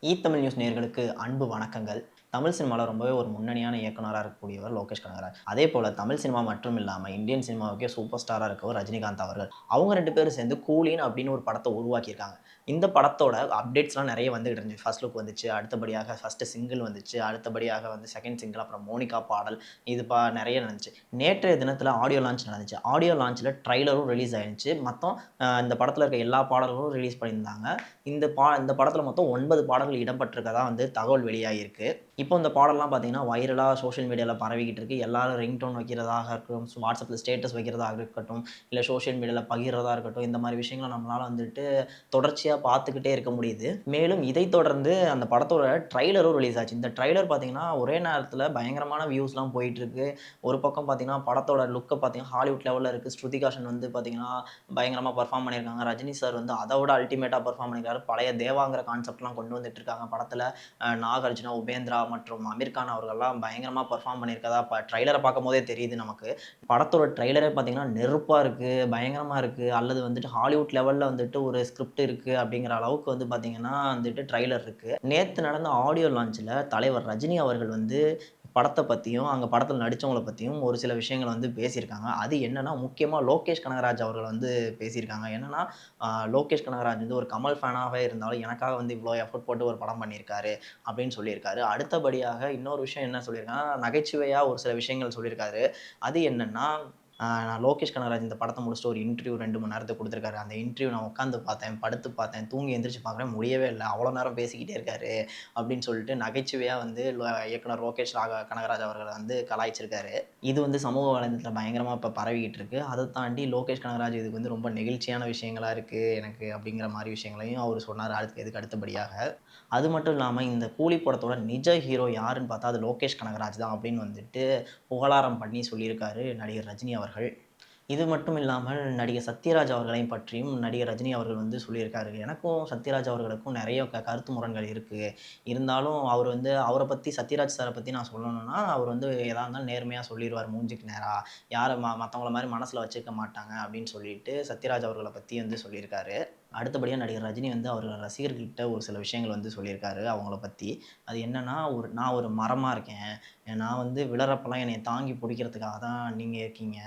Tamil news நேயர்களுக்கு அன்பு வணக்கங்கள். தமிழ் சினிமால ரொம்பவே ஒரு முன்னணியான இயக்குனரா இருக்கக்கூடியவர் லோகேஷ் கனகராஜ். அதேபோல தமிழ் சினிமா மட்டும் இல்லாம இந்தியன் சினிமாவுக்கே சூப்பர் ஸ்டாரா இருக்கவர் ரஜினிகாந்த் அவர்கள். அவங்க 2 பேரும் சேர்ந்து கூலின் அப்படின்னு ஒரு படத்த உருவாக்கியிருக்காங்க. இந்த படத்தோட அப்டேட்ஸ்லாம் நெறைய வந்துகிட்டு இருந்துச்சு. ஃபர்ஸ்ட் லுக் வந்துச்சு. அடுத்தபடியாக ஃபர்ஸ்ட் சிங்கிள் வந்துச்சு. அடுத்தபடியாக வந்து செகண்ட் சிங்கிள், அப்புறம் மோனிகா பாடல் இது நெறைய நடந்துச்சு. நேற்றைய தினத்தில ஆடியோ லான்ச் நடந்துச்சு. ஆடியோ லான்ச்ல ட்ரெய்லரும் ரிலீஸ் ஆயிருந்துச்சு. மொத்தம் இந்த படத்தில இருக்க எல்லா பாடல்களும் ரிலீஸ் பண்ணியிருந்தாங்க. இந்த படத்துல மொத்தம் 9 பாடல்கள் இடம்பெற்றிருக்கதா வந்து தகவல் வெளியாகியிருக்கு. இப்போ இந்த பாடல்லாம் பார்த்தீங்கன்னா, வைரலா சோசியல் மீடியால பரவிக்கிட்டு இருக்கு. எல்லாரும் ரிங்டோன் வைக்கிறதாக இருக்கட்டும், WhatsAppல ஸ்டேட்டஸ் வைக்கிறதாக இருக்கட்டும், இல்ல சோசியல் மீடியால பகிர்றதா இருக்கட்டும், இந்த மாரி விஷயங்கள நம்மளால வந்துட்டு தொடர்ச்சியா பார்த்துக்கிட்டே இருக்க முடியுது. மேலும் இதைத் தொடர்ந்து அந்த படத்தோட ட்ரெய்லரும் ரிலீஸ் ஆச்சு. இந்த ட்ரெய்லர் பார்த்தீங்கன்னா, ஒரே நேரத்தில பயங்கரமான வியூஸ்லாம் போயிட்டுருக்கு. ஒரு பக்கம் பார்த்தீங்கன்னா, படத்தோட லுக்க பார்த்தீங்கன்னா, ஹாலிவுட் லெவல்ல இருக்கு. ஸ்ருதிஹாசன் வந்து பார்த்தீங்கன்னா, பயங்கரமா பெர்ஃபார்ம் பண்ணியிருக்காங்க. ரஜினி சார் வந்து அத விட அல்டிமேட்டா பெர்ஃபார்ம் பண்ணியிருக்காரு. பழைய தேவாங்கிற கான்செப்ட்லாம் கொண்டு வந்துட்டு இருக்காங்க படத்துல. நாகார்ஜுனா, உபேந்திரா மற்றும் அமீர் கான் அவர்கள்லாம் பயங்கரமா பெர்ஃபார்ம் பண்ணியிருக்கதா ட்ரெய்லர பார்க்கும்போதே தெரியுது நமக்கு. படத்தோட ட்ரெய்லரே பார்த்தீங்கன்னா, நெருப்பா இருக்கு, பயங்கரமா இருக்கு. அல்லது வந்துட்டு ஹாலிவுட் லெவல்ல வந்துட்டு ஒரு ஸ்கிரிப்ட் இருக்கு அப்படிங்கிற அளவுக்கு வந்து பார்த்தீங்கன்னா வந்துட்டு ட்ரெய்லர் இருக்கு. நேத்து நடந்த ஆடியோ லான்ச்ல தலைவர் ரஜினி அவர்கள் வந்து படத்த பத்தியும், அங்க படத்துல நடிச்சவங்கள பத்தியும் ஒரு சில விஷயங்கள வந்து பேசியிருக்காங்க. அது என்னன்னா, முக்கியமா லோகேஷ் கனகராஜ் அவர்கள் வந்து பேசியிருக்காங்க. என்னன்னா, லோகேஷ் கனகராஜ் வந்து ஒரு கமல் ஃபேனாவே இருந்தாலும், எனக்காக வந்து இவ்ளோ எஃபோர்ட் போட்டு ஒரு படம் பண்ணியிருக்காரு, அப்படின்னு சொல்லியிருக்காரு. அடுத்தபடியாக இன்னொரு விஷயம் என்ன சொல்லியிருக்காங்கன்னா, நகைச்சுவையா ஒரு சில விஷயங்கள் சொல்லியிருக்காரு. அது என்னன்னா, நான் லோகேஷ் கனகராஜ் இந்த படத்த முடிச்சுட்டு ஒரு இன்டர்வியூ 2 மணி நேரத்துக்கு குடுத்துருக்காரு. அந்த இன்டர்வியூ நான் உட்காந்து பார்த்தேன், படுத்து பார்த்தேன், தூங்கி எந்திரிச்சு பார்க்குறேன், முடியவே இல்ல. அவ்வளோ நேரம் பேசிக்கிட்டே இருக்காரு, அப்படின்னு சொல்லிட்டு நகைச்சுவையா வந்து இயக்குனர் லோகேஷ் கனகராஜ் அவர்கள வந்து கலாய்ச்சிருக்காரு. இது வந்து சமூக வலைதளத்தில பயங்கரமா இப்ப பரவிக்கிட்டு இருக்கு. அத தாண்டி லோகேஷ் கனகராஜ் இதுக்கு வந்து ரொம்ப நெகிழ்ச்சியான விஷயங்களா இருக்கு எனக்கு அப்படிங்கிற மாரி விஷயங்களையும் அவரு சொன்னாரு. இதுக்கு அடுத்தபடியாக. அது மட்டும் இல்லாம இந்த கூலி படத்தோட நிஜ ஹீரோ யாருன்னு பார்த்தா, அது லோகேஷ் கனகராஜ் தான் அப்படின்னு வந்துட்டு புகழாரம் பண்ணி சொல்லியிருக்காரு நடிகர் ரஜினி அவர்கள். இது மட்டும் இல்லாமல் நடிகர் சத்யராஜ் அவர்களையும் பற்றியும் நடிகர் ரஜினி அவர்கள் வந்து சொல்லியிருக்காரு. எனக்கும் சத்யராஜ் அவர்களுக்கும் நெறைய கருத்து முரண்கள் இருக்கு. இருந்தாலும் அவர் வந்து அவர பத்தி சத்யராஜ் சார பத்தி நான் சொல்லணும்னா, அவர் வந்து எதா இருந்தாலும் நேர்மையா சொல்லிருவாரு மூஞ்சிக்கு நேரா. யார மத்தவங்கள மாரி மனசுல வச்சுக்க மாட்டாங்க அப்படின்னு சொல்லிட்டு சத்யராஜ் அவர்கள பத்தி வந்து சொல்லியிருக்காரு. அடுத்தபடியா நடிகர் ரஜினி வந்து அவர் ரசிகர்கள்கிட்ட ஒரு சில விஷயங்கள் வந்து சொல்லியிருக்காரு அவங்கள பத்தி. அது என்னன்னா, நான் ஒரு மரமா இருக்கேன். நான் வந்து விழறப்பலாம் என்னைய தாங்கி புடிக்கிறதுக்காக தான் நீங்க இருக்கீங்க.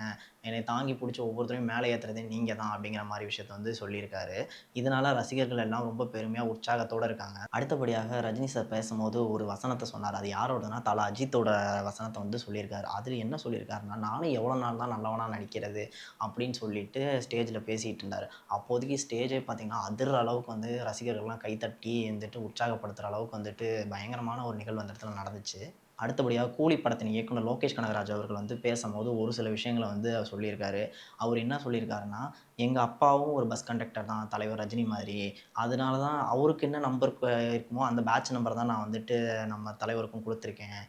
என்னைய தாங்கி புடிச்சு ஒவ்வொருத்தரையும் மேல ஏத்துறதே நீங்க தான் அப்படிங்கிற மாரி விஷயத்த வந்து சொல்லியிருக்காரு. இதனால ரசிகர்கள் எல்லாம் ரொம்ப பெருமையா, உற்சாகத்தோட இருக்காங்க. அடுத்தபடியாக ரஜினி சார் பேசும்போது ஒரு வசனத்த சொன்னாரு. அது யாரோடன்னா, தல அஜித்தோட வசனத்த வந்து சொல்லியிருக்காரு. அதுல என்ன சொல்லியிருக்காருன்னா, "நானும் எவ்வளோ நாள் தான் நல்லவனா நடிக்கிறது" அப்படின்னு சொல்லிட்டு ஸ்டேஜ்ல பேசிட்டு இருந்தாரு. அப்போதைக்கு ஸ்டேஜே பார்த்தீங்கன்னா, அதிர்ற அளவுக்கு வந்து ரசிகர்கள்லாம் கைத்தட்டி வந்துட்டு உற்சாகப்படுத்துற அளவுக்கு வந்துட்டு பயங்கரமான ஒரு நிகழ்வு அந்த இடத்துல நடந்துச்சு. அடுத்தபடியா கூலி படத்தின் இயக்குனர் லோகேஷ் கனகராஜ் அவர்கள் வந்து பேசம்போது ஒரு சில விஷயங்கள வந்து அவர் சொல்லியிருக்காரு. அவரு என்ன சொல்லியிருக்காருன்னா, "எங்க அப்பாவும் ஒரு பஸ் கண்டக்டர் தான் தலைவர் ரஜினி மாதிரி. அதனால தான் அவருக்கு என்ன நம்பர் இருக்குமோ அந்த பேட்ச் நம்பர் தான் நான் வந்துட்டு நம்ம தலைவருக்கும் குடுத்துருக்கேன்."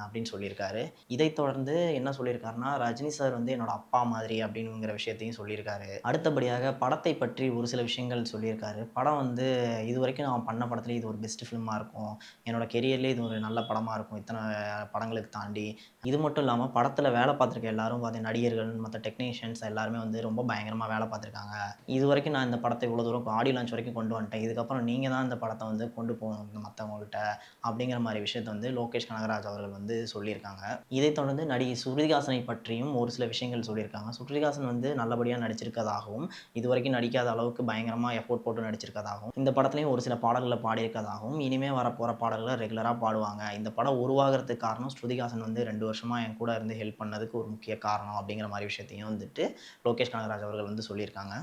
அப்படின்னு சொல்லியிருக்காரு. இதைத் தொடர்ந்து என்ன சொல்லியிருக்காருன்னா, "ரஜினி சார் வந்து என்னோட அப்பா மாதிரி" அப்படிங்கிற விஷயத்தையும் சொல்லியிருக்காரு. அடுத்தபடியாக படத்தை பற்றி ஒரு சில விஷயங்கள் சொல்லியிருக்காரு. படம் வந்து இதுவரைக்கும் நான் பண்ண படத்திலேயே இது ஒரு பெஸ்ட் ஃபில்மா இருக்கும். என்னோட கெரியர்லயே இது ஒரு நல்ல படமா இருக்கும். இத்தன படங்களுக்கு தாண்டி. இது மட்டும் இல்லாம படத்துல வேல பார்த்துருக்க எல்லாரும் நடிகர்கள், மத்த டெக்னீஷியன்ஸ் எல்லாருமே வந்து ரொம்ப பயங்கரமா வேல பார்த்துருக்காங்க. இதுவரைக்கும் நான் இந்த படத்த இவ்வளோ தூரம் ஆடியோ லான்ச் வரைக்கும் கொண்டு வந்துட்டேன். இதுக்கப்புறம் நீங்க தான் இந்த படத்த வந்து கொண்டு போகணும் மத்தவங்கள்ட்ட. அப்படிங்கிற மாரி விஷயத்த வந்து லோகேஷ் கனகராஜ் அவர்கள் வந்து சொல்லியிருக்காங்க. இதைத் தொடர்ந்து நடிகை ஸ்ருதிஹாசனை பற்றியும் ஒரு சில விஷயங்கள் சொல்லியிருக்காங்க. ஸ்ருதிஹாசன் வந்து நல்லபடியா நடிச்சிருக்கதாகவும், இதுவரைக்கும் நடிக்காத அளவுக்கு பயங்கரமா எஃபோர்ட் போட்டு நடிச்சிருக்கதாகவும், இந்த படத்திலேயும் ஒரு சில பாடல்கள பாடியிருக்கதாகவும், இனிமே வரப்போற பாடல்கள ரெகுலரா பாடுவாங்க. இந்த படம் உருவாகுறதுக்கு காரணம் ஸ்ருதிஹாசன் வந்து 2 வருஷமா என் கூட இருந்து ஹெல்ப் பண்ணதுக்கு ஒரு முக்கிய காரணம் அப்படிங்கிற மாரி விஷயத்தையும் வந்துட்டு லோகேஷ் கனகராஜ் அவர்கள் வந்து சொல்லியிருக்காங்க.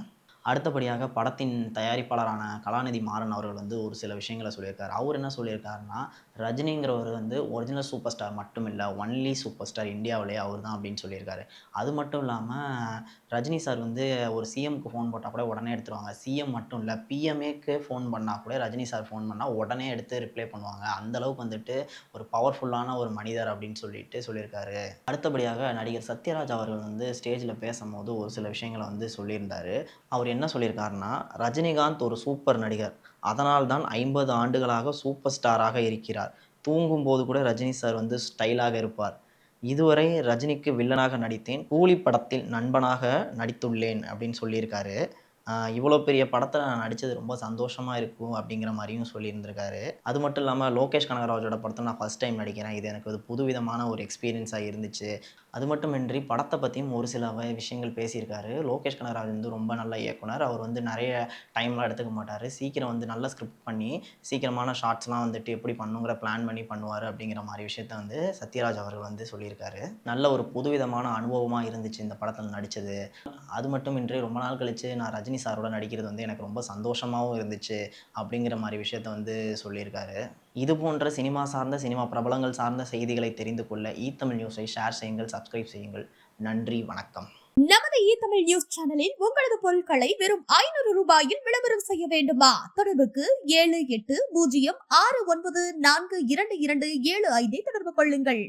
அடுத்தபடியாக படத்தின் தயாரிப்பாளரான கலாநிதி மாறன் அவர்கள் வந்து ஒரு சில விஷயங்கள சொல்லியிருக்காரு. அவரு என்ன சொல்லியிருக்காருன்னா, ரஜினிங்கிறவரு வந்து ஒரிஜினல் சூப்பர் ஸ்டார் மட்டும் இல்ல. ஒன்லி சூப்பர் ஸ்டார் இந்தியாவிலேயே அவர் தான் அப்படின்னு சொல்லியிருக்காரு. அது மட்டும் இல்லாம ரஜினி சார் வந்து ஒரு சிஎம்க்கு ஃபோன் போட்டா கூட உடனே எடுத்துருவாங்க. சிஎம் மட்டும் இல்ல, பிஎம்ஏக்கு ஃபோன் பண்ணா கூட ரஜினி சார் ஃபோன் பண்ணா உடனே எடுத்து ரிப்ளை பண்ணுவாங்க. அந்த அளவுக்கு வந்துட்டு ஒரு பவர்ஃபுல்லான ஒரு மனிதர் அப்படின்னு சொல்லிட்டு சொல்லியிருக்காரு. அடுத்தபடியாக நடிகர் சத்யராஜ் அவர்கள் வந்து ஸ்டேஜ்ல பேசம்போது ஒரு சில விஷயங்கள வந்து சொல்லியிருந்தாரு. அவர் என்ன சொல்லியிருக்காருன்னா, "ரஜினிகாந்த் ஒரு சூப்பர் நடிகர். அதனால் தான் 50 ஆண்டுகளாக சூப்பர் ஸ்டாராக இருக்கிறார். தூங்கும்போது கூட ரஜினி சார் வந்து ஸ்டைலாக இருப்பார். இதுவரை ரஜினிக்கு வில்லனாக நடித்தேன். கூலி படத்தில் நண்பனாக நடித்துள்ளேன்" அப்படின்னு சொல்லியிருக்காரு. இவ்வளோ பெரிய படத்துல நான் நடிச்சது ரொம்ப சந்தோஷமா இருக்கும் அப்படிங்கிற மாரியும் சொல்லியிருந்திருக்காரு. அது மட்டும் இல்லாம லோகேஷ் கனகராஜோட படத்துல நான் ஃபர்ஸ்ட் டைம் நடிக்கிறேன். இது எனக்கு ஒரு புதுவிதமான ஒரு எக்ஸ்பீரியன்ஸா இருந்துச்சு. அது மட்டுமின்றி படத்த பத்தியும் ஒரு சில விஷயங்கள் பேசியிருக்காரு. லோகேஷ் கனகராஜ் வந்து ரொம்ப நல்ல இயக்குனர். அவர் வந்து நெறைய டைம்லாம் எடுத்துக்க மாட்டாரு. சீக்கிரம் வந்து நல்ல ஸ்கிரிப்ட் பண்ணி, சீக்கிரமான ஷாட்ஸ்லாம் வந்துட்டு எப்படி பண்ணணுங்கிற பிளான் பண்ணி பண்ணுவாரு அப்படிங்கிற மாரி விஷயத்த வந்து சத்யராஜ் அவர்கள் வந்து சொல்லியிருக்காரு. நல்ல ஒரு புதுவிதமான அனுபவமா இருந்துச்சு இந்த படத்துல நடிச்சது. அது மட்டுமின்றி ரொம்ப நாள் கழிச்சு நான் ரஜினி சாரோட நடிக்கிறது வந்து எனக்கு ரொம்ப சந்தோஷமாவும் இருந்துச்சு, அப்படிங்கிற மாரி விஷயத்த வந்து சொல்லியிருக்காரு. இது போன்ற சினிமா சார்ந்த, சினிமா பிரபலங்கள் சார்ந்த செய்திகளை தெரிந்து கொள்ள தமிழ் நியூஸை ஷேர் செய்யுங்கள், சப்ஸ்கிரைப் செய்யுங்கள். நன்றி, வணக்கம். நமது தமிழ் நியூஸ் சேனலில் உங்களது பொருட்களை வெறும் 500 ரூபாயில் விளம்பரம் செய்ய வேண்டுமா? தொடர்புக்கு 7806942275 தொடர்பு கொள்ளுங்கள்.